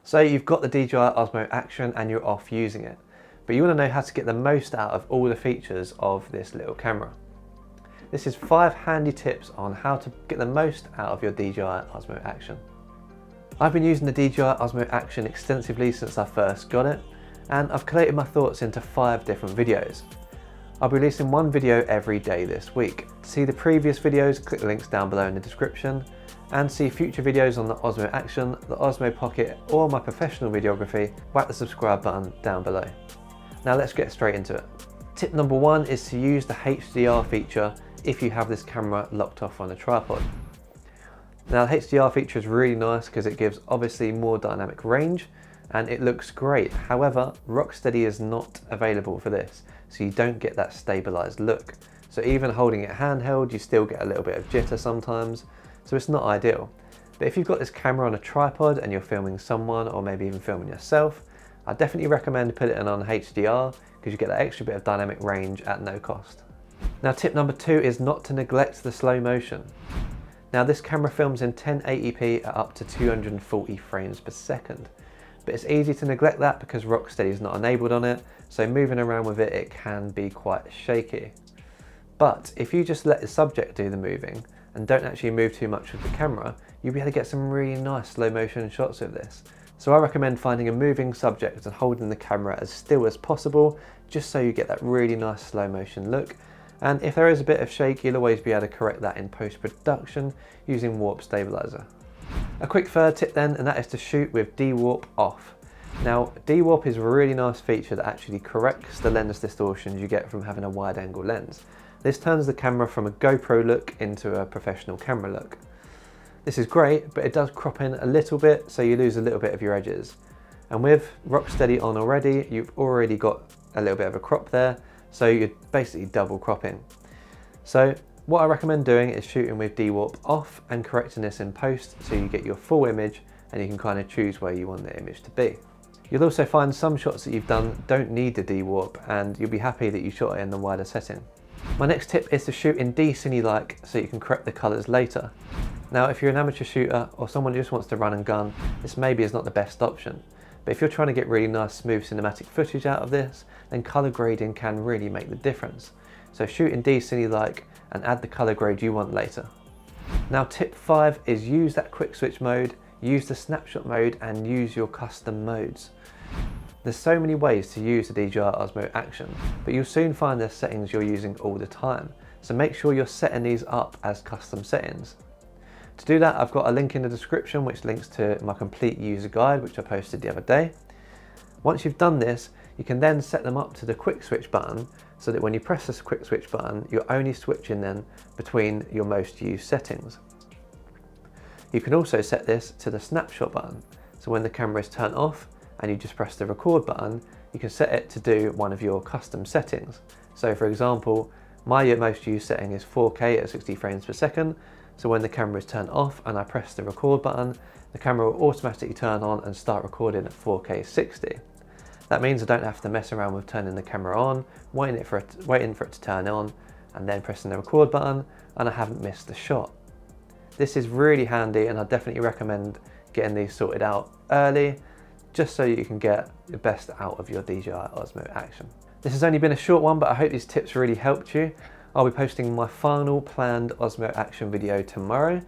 So you've got the DJI Osmo Action and you're off using it, but you want to know how to get the most out of all the features of this little camera. This is 5 handy tips on how to get the most out of your DJI Osmo Action. I've been using the DJI Osmo Action extensively since I first got it, and I've collated my thoughts into 5 different videos. I'll be releasing one video every day this week. To see the previous videos, click the links down below in the description, and see future videos on the Osmo Action, the Osmo Pocket, or my professional videography, whack the subscribe button down below. Now let's get straight into it. Tip number 1 is to use the HDR feature if you have this camera locked off on a tripod. Now the HDR feature is really nice because it gives obviously more dynamic range and it looks great. However, Rocksteady is not available for this, so you don't get that stabilized look. So even holding it handheld, you still get a little bit of jitter sometimes, so it's not ideal. But if you've got this camera on a tripod and you're filming someone or maybe even filming yourself, I definitely recommend putting it on HDR because you get that extra bit of dynamic range at no cost. Now tip number 2 is not to neglect the slow motion. Now this camera films in 1080p at up to 240 frames per second, but it's easy to neglect that because Rocksteady is not enabled on it, so moving around with it, it can be quite shaky. But if you just let the subject do the moving and don't actually move too much with the camera, you'll be able to get some really nice slow motion shots of this. So I recommend finding a moving subject and holding the camera as still as possible, just so you get that really nice slow motion look. And if there is a bit of shake, you'll always be able to correct that in post-production using Warp Stabilizer. A quick third tip then, and that is to shoot with Dwarp off. Now, Dwarp is a really nice feature that actually corrects the lens distortions you get from having a wide angle lens. This turns the camera from a GoPro look into a professional camera look. This is great, but it does crop in a little bit, so you lose a little bit of your edges. And with Rocksteady on already, you've already got a little bit of a crop there, so you're basically double cropping. So what I recommend doing is shooting with Dwarp off and correcting this in post so you get your full image and you can kind of choose where you want the image to be. You'll also find some shots that you've done don't need the Dwarp and you'll be happy that you shot it in the wider setting. My next tip is to shoot in D-Cine-like so you can correct the colours later. Now if you're an amateur shooter or someone who just wants to run and gun, this maybe is not the best option. But if you're trying to get really nice smooth cinematic footage out of this, then colour grading can really make the difference. So shoot in D-Cine-like and add the colour grade you want later. Now tip 5 is use that quick switch mode, use the snapshot mode and use your custom modes. There's so many ways to use the DJI Osmo Action, but you'll soon find there's settings you're using all the time. So make sure you're setting these up as custom settings. To do that, I've got a link in the description which links to my complete user guide which I posted the other day. Once you've done this, you can then set them up to the quick switch button so that when you press this quick switch button, you're only switching then between your most used settings. You can also set this to the snapshot button. So when the camera is turned off and you just press the record button, you can set it to do one of your custom settings. So for example, my most used setting is 4K at 60 frames per second. So when the camera is turned off and I press the record button, the camera will automatically turn on and start recording at 4K 60. That means I don't have to mess around with turning the camera on, waiting for it to turn on, and then pressing the record button, and I haven't missed the shot. This is really handy and I definitely recommend getting these sorted out early, just so you can get the best out of your DJI Osmo Action. This has only been a short one, but I hope these tips really helped you. I'll be posting my final planned Osmo Action video tomorrow.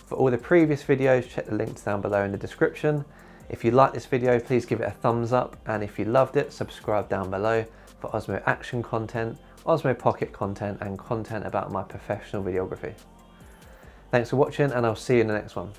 For all the previous videos, check the links down below in the description. If you like this video, please give it a thumbs up, and if you loved it, subscribe down below for Osmo Action content, Osmo Pocket content, and content about my professional videography. Thanks for watching, and I'll see you in the next one.